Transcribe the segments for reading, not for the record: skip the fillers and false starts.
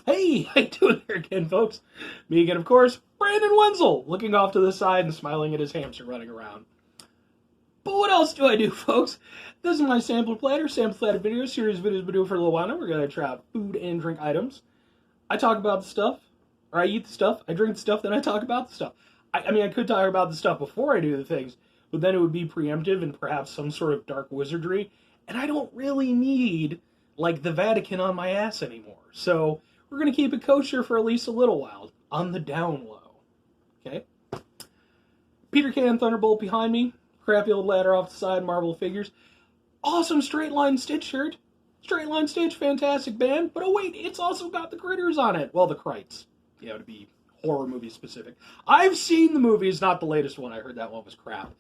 Hey, how you doing there again, folks? Me again, of course, Brandon Wenzel, looking off to the side and smiling at his hamster running around. But what else do I do, folks? This is my sample platter video series of videos I've been doing for a little while now. We're going to try out food and drink items. I talk about the stuff, or I eat the stuff, I drink the stuff, then I talk about the stuff. I could talk about the stuff before I do the things, but then it would be preemptive and perhaps some sort of dark wizardry, and I don't really need, like, the Vatican on my ass anymore. So, we're going to keep it kosher for at least a little while, on the down low. Okay? Peter Can Thunderbolt behind me, crappy old ladder off the side, Marvel figures. Awesome Straight Line Stitch shirt. Straight Line Stitch, fantastic band. But oh wait, it's also got the critters on it. Well, the Krites. To be horror movie specific. I've seen the movies, not the latest one. I heard that one was crap.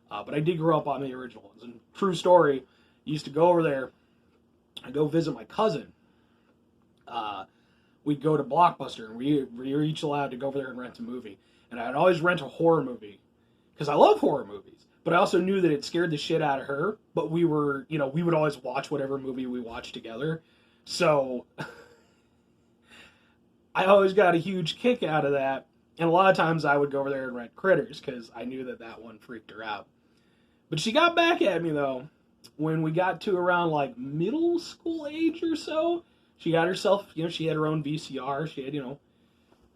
But I did grow up on the original ones. And true story, used to go over there and go visit my cousin. We'd go to Blockbuster, and we were each allowed to go over there and rent a movie. And I'd always rent a horror movie, because I love horror movies. But I also knew that it scared the shit out of her. But we would always watch whatever movie we watched together. So I always got a huge kick out of that. And a lot of times I would go over there and rent Critters, because I knew that one freaked her out. But she got back at me, though, when we got to around, like, middle school age or so. She got herself, she had her own VCR. She had,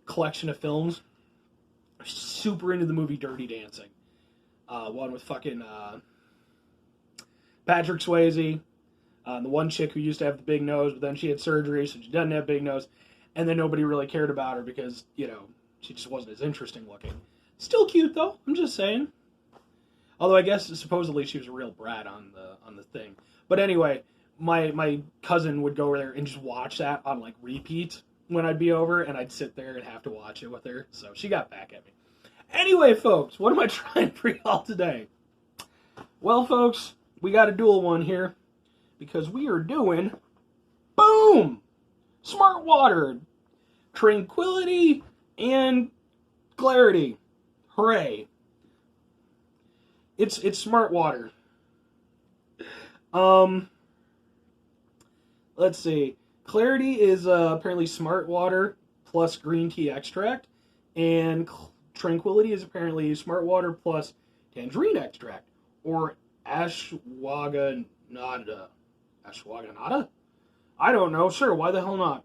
collection of films. Super into the movie Dirty Dancing. One with fucking Patrick Swayze. The one chick who used to have the big nose, but then she had surgery, so she doesn't have a big nose. And then nobody really cared about her because, she just wasn't as interesting looking. Still cute, though. I'm just saying. Although I guess supposedly she was a real brat on the thing. But anyway, my cousin would go over there and just watch that on, like, repeat when I'd be over, and I'd sit there and have to watch it with her. So she got back at me. Anyway, folks, what am I trying for y'all today? Well, folks, we got a dual one here, because we are doing, boom, Smart Water, Tranquility, and Clarity. Hooray. It's Smart Water. Let's see. Clarity is apparently Smart Water plus green tea extract, and Tranquility is apparently Smart Water plus tangerine extract, or ashwagandha. Ashwagandha? I don't know. Sure, why the hell not?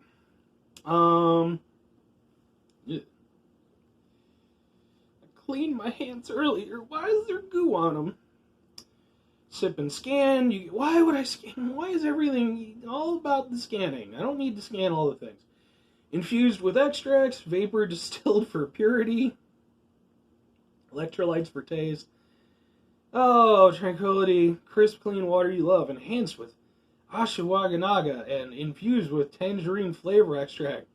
Yeah. I cleaned my hands earlier. Why is there goo on them? Sip and scan. Why would I scan? Why is everything all about the scanning? I don't need to scan all the things. Infused with extracts, vapor distilled for purity, electrolytes for taste. Oh, Tranquility, crisp, clean water you love, enhanced with ashwagandha and infused with tangerine flavor extract.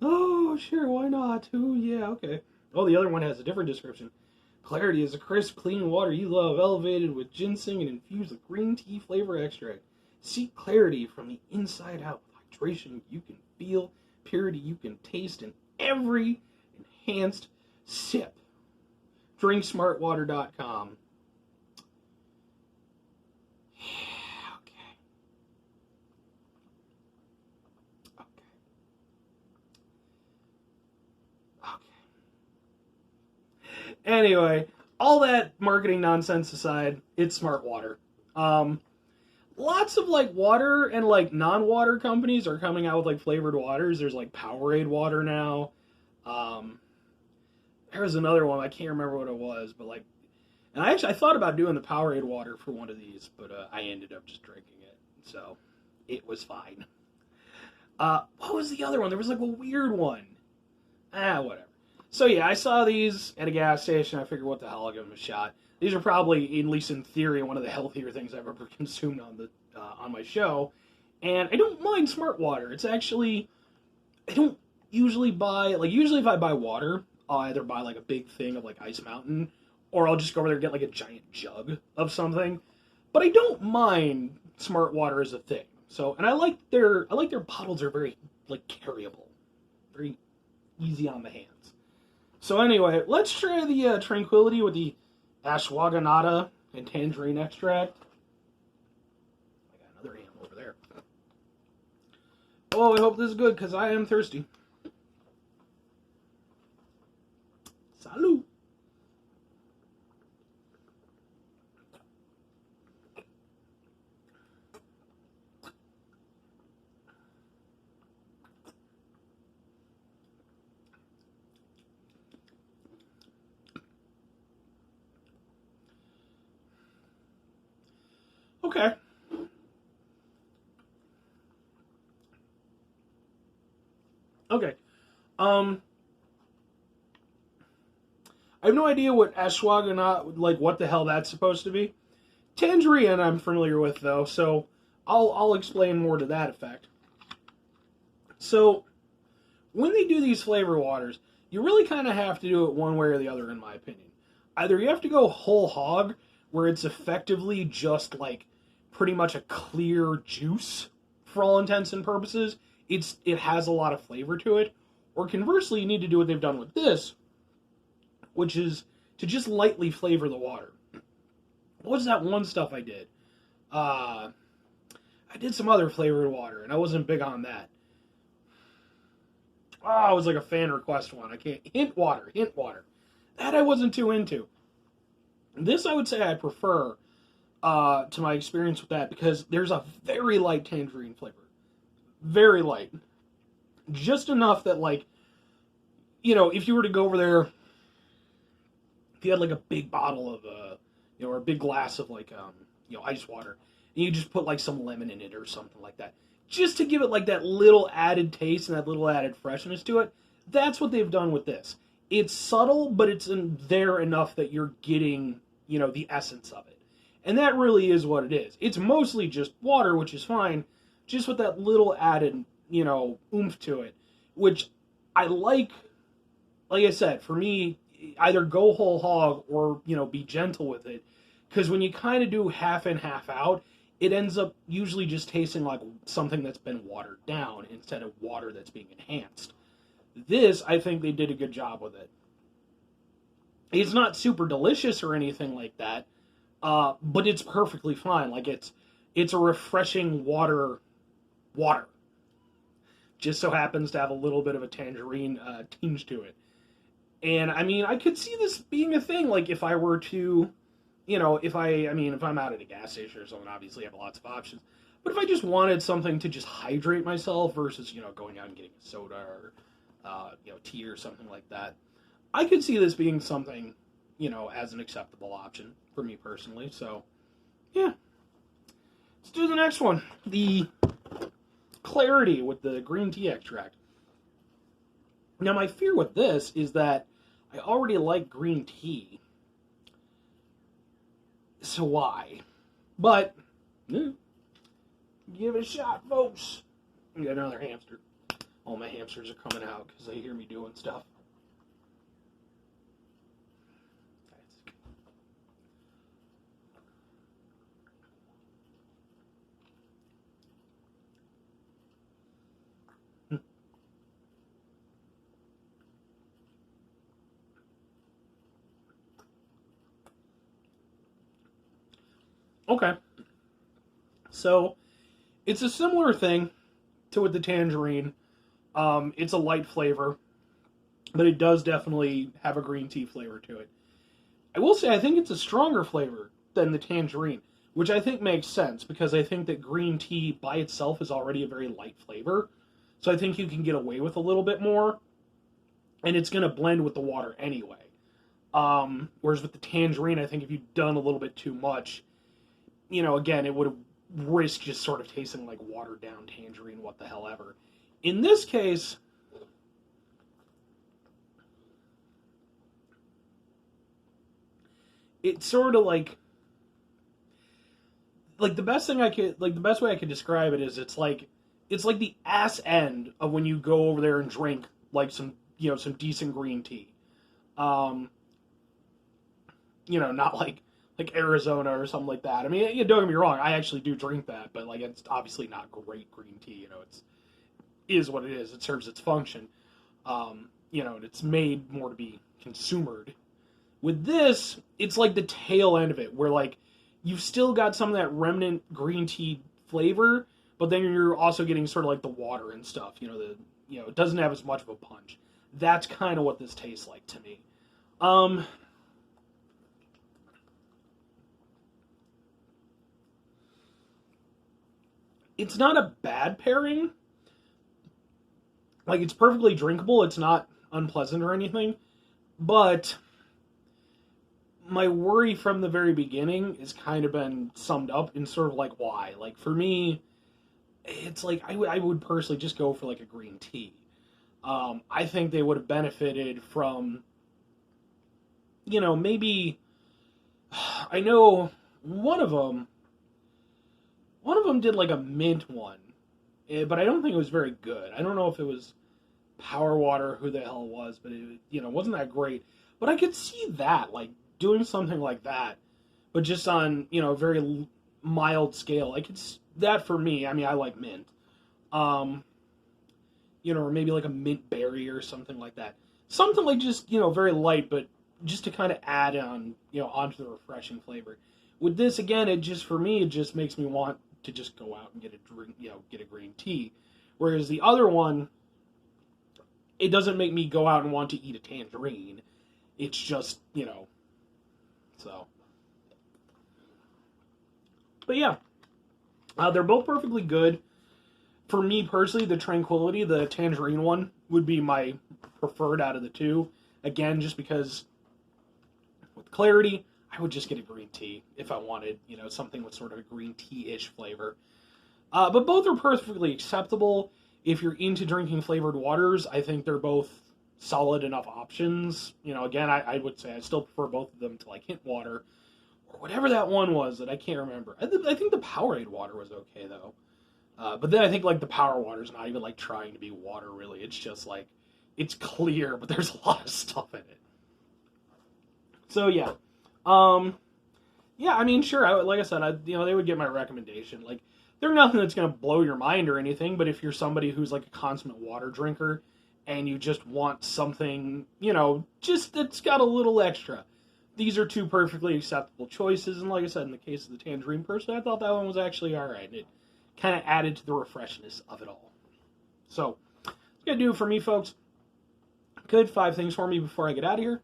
Oh, sure, why not? Oh, yeah, okay. Oh, the other one has a different description. Clarity is a crisp, clean water you love, elevated with ginseng and infused with green tea flavor extract. Seek clarity from the inside out with hydration you can feel, purity you can taste in every enhanced sip. DrinkSmartWater.com. Yeah, okay. Anyway, all that marketing nonsense aside, it's Smart Water. Lots of, like, water and, like, non-water companies are coming out with, like, flavored waters. There's, like, Powerade water now. There was another one, I can't remember what it was, but, like, and I thought about doing the Powerade water for one of these, but I ended up just drinking it, so it was fine. What was the other one? There was, like, a weird one. Whatever. So yeah, I saw these at a gas station. I figured, what the hell, I'll give them a shot. These are probably, at least in theory, one of the healthier things I've ever consumed on my show. And I don't mind Smart Water. It's actually, I don't usually buy, like, usually if I buy water, I'll either buy, like, a big thing of, like, Ice Mountain, or I'll just go over there and get, like, a giant jug of something. But I don't mind Smart Water as a thing. So, and I like their bottles are very, like, carryable. Very easy on the hands. So anyway, let's try the Tranquility with the ashwagandha and tangerine extract. I got another animal over there. Oh, I hope this is good, because I am thirsty. Salud. Okay. Okay. I have no idea what ashwagandha, like what the hell that's supposed to be. Tangerine I'm familiar with though, so I'll explain more to that effect. So when they do these flavor waters, you really kind of have to do it one way or the other, in my opinion. Either you have to go whole hog, where it's effectively just like pretty much a clear juice for all intents and purposes. It has a lot of flavor to it. Or conversely, you need to do what they've done with this, which is to just lightly flavor the water. What was that one stuff I did? I did some other flavored water, and I wasn't big on that. Oh, it was like a fan request one. I can't. Hint water. That I wasn't too into. This I would say I prefer to my experience with that, because there's a very light tangerine flavor. Very light. Just enough that, like, if you were to go over there, if you had like a big bottle of, or a big glass of like, ice water, and you just put like some lemon in it or something like that, just to give it like that little added taste and that little added freshness to it. That's what they've done with this. It's subtle, but it's in there enough that you're getting, the essence of it. And that really is what it is. It's mostly just water, which is fine, just with that little added, oomph to it, which I like. Like I said, for me, either go whole hog or, be gentle with it. Because when you kind of do half in, half out, it ends up usually just tasting like something that's been watered down instead of water that's being enhanced. This, I think they did a good job with it. It's not super delicious or anything like that, but it's perfectly fine. Like, it's a refreshing water. Just so happens to have a little bit of a tangerine tinge to it. And, I mean, I could see this being a thing, like, if I were to, if I'm out at a gas station or something, obviously I have lots of options. But if I just wanted something to just hydrate myself versus, going out and getting a soda or, tea or something like that, I could see this being something, as an acceptable option for me personally. So, yeah. Let's do the next one. The Clarity with the green tea extract. Now, my fear with this is that I already like green tea. So why? But, give it a shot, folks. I got another hamster. All my hamsters are coming out because they hear me doing stuff. Okay. So, it's a similar thing to with the tangerine. It's a light flavor, but it does definitely have a green tea flavor to it. I will say I think it's a stronger flavor than the tangerine, which I think makes sense because I think that green tea by itself is already a very light flavor. So I think you can get away with a little bit more, and it's going to blend with the water anyway. Whereas with the tangerine, I think if you'd done a little bit too much, again, it would have risked just sort of tasting like watered down tangerine, what the hell ever. In this case, it's sort of like the best thing I could, like the best way I could describe it is it's like the ass end of when you go over there and drink like some decent green tea. Not like Arizona or something like that. I mean, don't get me wrong, I actually do drink that, but like it's obviously not great green tea. It's is what it is. It serves its function. And it's made more to be consumed. With this, it's like the tail end of it, where like you've still got some of that remnant green tea flavor, but then you're also getting sort of like the water and stuff. It doesn't have as much of a punch. That's kind of what this tastes like to me. It's not a bad pairing. Like, it's perfectly drinkable. It's not unpleasant or anything. But my worry from the very beginning has kind of been summed up in sort of like why. Like, for me, it's like I would personally just go for like a green tea. I think they would have benefited from, maybe, I know one of them did like a mint one, but I don't think it was very good. I don't know if it was Power Water, who the hell it was, but it, wasn't that great. But I could see that, like, doing something like that, but just on, a very mild scale. That for me, I mean, I like mint. Or maybe like a mint berry or something like that. Something like just, very light, but just to kind of add on, onto the refreshing flavor. With this, again, it just makes me want to just go out and get a drink, get a green tea. Whereas the other one, it doesn't make me go out and want to eat a tangerine. It's just, so. But yeah, they're both perfectly good. For me personally, the Tranquility, the tangerine one, would be my preferred out of the two. Again, just because with Clarity, I would just get a green tea if I wanted, something with sort of a green tea-ish flavor. But both are perfectly acceptable. If you're into drinking flavored waters, I think they're both solid enough options. Again, I would say I still prefer both of them to like Hint Water or whatever that one was that I can't remember. I think the Powerade water was okay though. But then I think like the Power Water's not even like trying to be water really. It's just like, it's clear, but there's a lot of stuff in it. So yeah. Yeah, I mean, sure, like I said, they would get my recommendation. Like, they're nothing that's going to blow your mind or anything, but if you're somebody who's like a consummate water drinker and you just want something, just that's got a little extra, these are two perfectly acceptable choices. And like I said, in the case of the tangerine person, I thought that one was actually all right. It kind of added to the refreshness of it all. So, that's going to do it for me, folks. Good 5 things for me before I get out of here.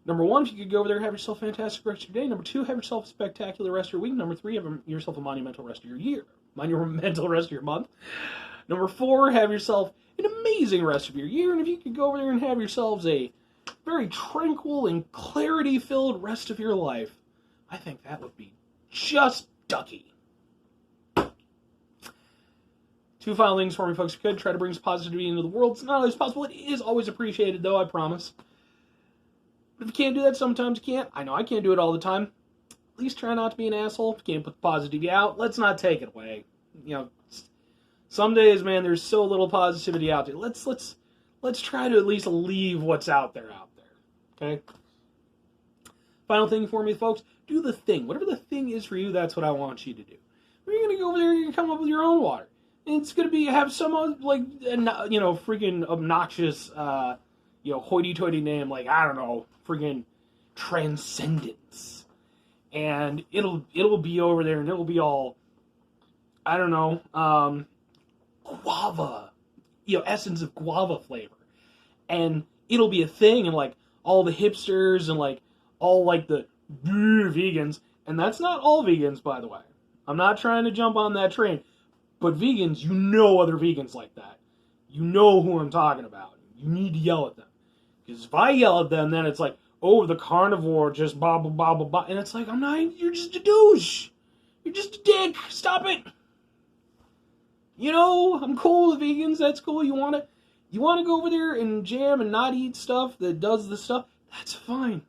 Number 1, if you could go over there and have yourself a fantastic rest of your day. Number 2, have yourself a spectacular rest of your week. Number 3, have yourself a monumental rest of your year. Monumental rest of your month. Number 4, have yourself an amazing rest of your year. And if you could go over there and have yourselves a very tranquil and clarity-filled rest of your life, I think that would be just ducky. 2 final things for me, folks. If you could, try to bring some positivity into the world. It's not always possible. It is always appreciated, though, I promise. But if you can't do that, sometimes you can't. I know I can't do it all the time. At least try not to be an asshole. If you can't put the positivity out, let's not take it away. Some days, man, there's so little positivity out there. Let's try to at least leave what's out there. Okay? Final thing for me, folks. Do the thing. Whatever the thing is for you, that's what I want you to do. You're going to go over there, you're going to come up with your own water. And it's going to have some, freaking obnoxious, hoity-toity name, like, I don't know, friggin' Transcendence. And it'll be over there and it'll be all, I don't know, guava, essence of guava flavor. And it'll be a thing, and like all the hipsters and like all like the vegans, and that's not all vegans, by the way. I'm not trying to jump on that train, but vegans, other vegans like that. You know who I'm talking about. You need to yell at them. Because if I yell at them, then it's like, oh, the carnivore just blah, blah, blah, blah, blah. And it's like, you're just a douche. You're just a dick. Stop it. I'm cool with vegans. That's cool. You want to go over there and jam and not eat stuff that does the stuff? That's fine.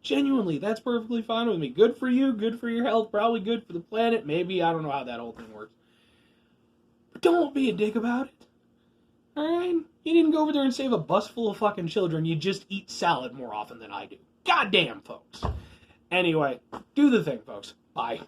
Genuinely, that's perfectly fine with me. Good for you. Good for your health. Probably good for the planet. Maybe. I don't know how that whole thing works. But don't be a dick about it. Alright? You didn't go over there and save a bus full of fucking children. You just eat salad more often than I do. Goddamn, folks. Anyway, do the thing, folks. Bye.